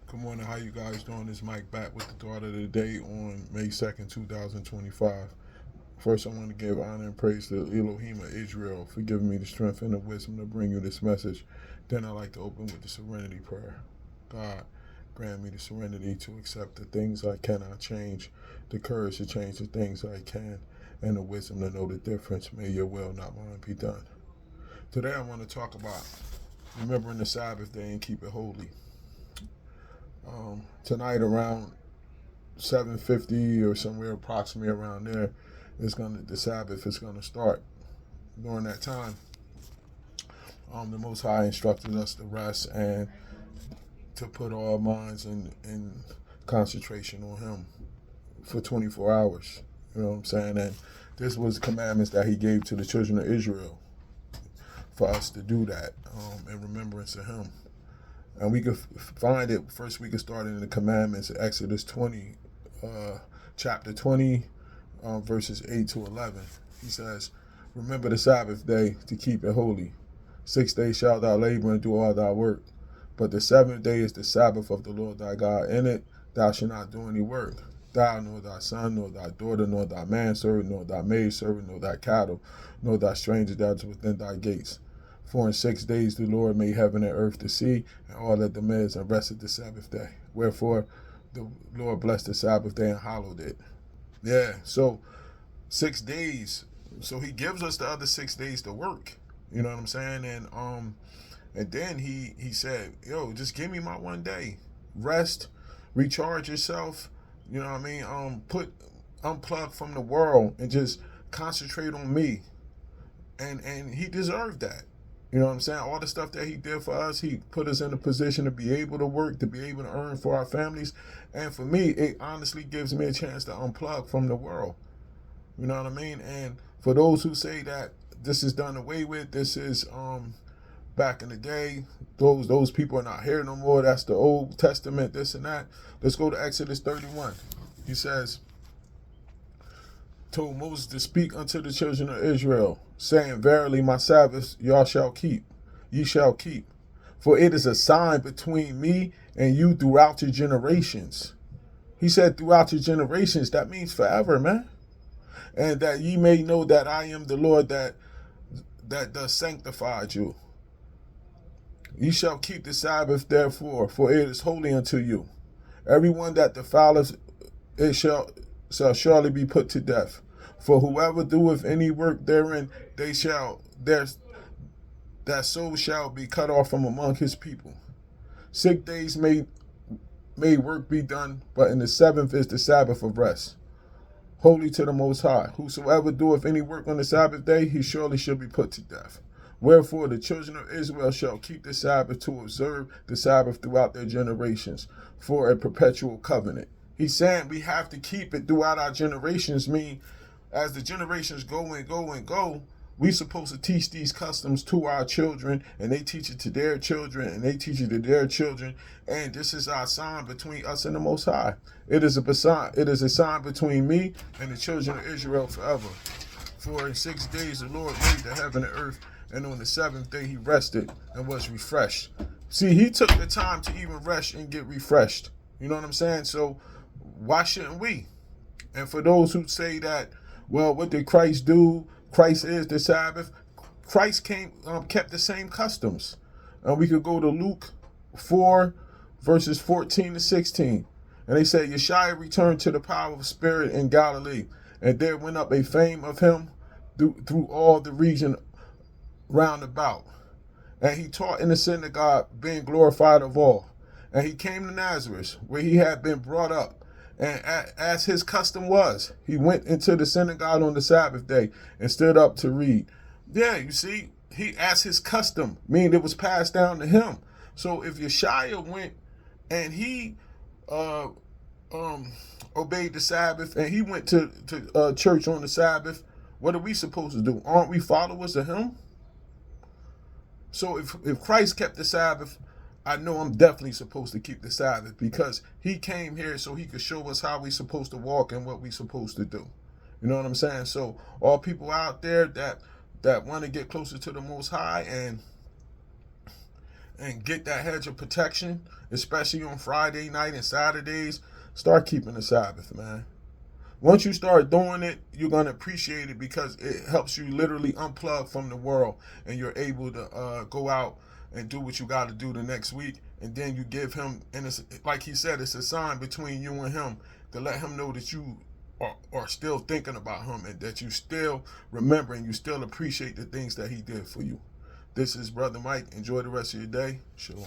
Good morning. How you guys doing? This Mike back with the thought of the day on May 2nd, 2025. First, I want to give honor and praise to Elohim of Israel for giving me the strength and the wisdom to bring you this message. Then I like to open with the serenity prayer. God, grant me the serenity to accept the things I cannot change, the courage to change the things I can, and the wisdom to know the difference. May your will, not mine, be done. Today, I want to talk about remembering the Sabbath day and keep it holy. Tonight, around 7:50 or somewhere approximately around there, the Sabbath is gonna start. During that time, the Most High instructed us to rest and to put all minds in concentration on Him for 24 hours. You know what I'm saying? And this was the commandments that He gave to the children of Israel for us to do that in remembrance of Him. And we could find it first. We could start in the commandments, Exodus 20, chapter 20, verses 8 to 11. He says, "Remember the Sabbath day to keep it holy. 6 days shalt thou labor and do all thy work. But the seventh day is the Sabbath of the Lord thy God. In it thou shalt not do any work. Thou, nor thy son, nor thy daughter, nor thy manservant, nor thy maidservant, nor thy cattle, nor thy stranger that is within thy gates. For in 6 days the Lord made heaven and earth, the sea, and all that them is, and rested the Sabbath day. Wherefore the Lord blessed the Sabbath day and hallowed it." Yeah, so 6 days. So He gives us the other 6 days to work. You know what I'm saying? And then he said, "Yo, just give me my one day, rest, recharge yourself. You know what I mean? Unplug from the world and just concentrate on me." And He deserved that. You know what I'm saying? All the stuff that He did for us, He put us in a position to be able to work, to be able to earn for our families. And for me, it honestly gives me a chance to unplug from the world. You know what I mean? And for those who say that this is done away with, this is back in the day, those people are not here no more. That's the Old Testament, this and that. Let's go to Exodus 31. He says, told Moses to speak unto the children of Israel, saying, "Verily my Sabbaths y'all shall keep, ye shall keep. For it is a sign between me and you throughout your generations." He said throughout your generations. That means forever, man. "And that ye may know that I am the Lord that does sanctify you. Ye shall keep the Sabbath therefore, for it is holy unto you. Everyone that defileth it shall surely be put to death. For whoever doeth any work therein, that soul shall be cut off from among his people. 6 days may work be done, but in the seventh is the Sabbath of rest, holy to the Most High. Whosoever doeth any work on the Sabbath day, he surely shall be put to death. Wherefore the children of Israel shall keep the Sabbath to observe the Sabbath throughout their generations, for a perpetual covenant." He's saying we have to keep it throughout our generations. Mean, as the generations go and go and go, we supposed to teach these customs to our children, and they teach it to their children, and they teach it to their children. And this is our sign between us and the Most High. It is a sign. It is a sign between me and the children of Israel forever. For in 6 days the Lord made the heaven and earth, and on the seventh day He rested and was refreshed. See, He took the time to even rest and get refreshed. You know what I'm saying? So why shouldn't we? And for those who say that, well, what did Christ do? Christ is the Sabbath. Christ kept the same customs. And we could go to Luke 4, verses 14 to 16. And they say, "Yeshua returned to the power of spirit in Galilee, and there went up a fame of Him through all the region round about. And He taught in the synagogue, being glorified of all. And He came to Nazareth, where He had been brought up. And as His custom was, He went into the synagogue on the Sabbath day and stood up to read." Yeah, you see, He, as His custom, meaning it was passed down to Him. So if Yeshua went and He uh, um, obeyed the Sabbath, and He went to church on the Sabbath, what are we supposed to do? Aren't we followers of Him? So if Christ kept the Sabbath, I know I'm definitely supposed to keep the Sabbath, because He came here so He could show us how we're supposed to walk and what we're supposed to do. You know what I'm saying? So all people out there that want to get closer to the Most High and get that hedge of protection, especially on Friday night and Saturdays, start keeping the Sabbath, man. Once you start doing it, you're going to appreciate it because it helps you literally unplug from the world and you're able to go out and do what you got to do the next week. And then you give him, and it's like he said, it's a sign between you and him to let him know that you are still thinking about him and that you still remember and you still appreciate the things that he did for you. This is Brother Mike. Enjoy the rest of your day. Shalom.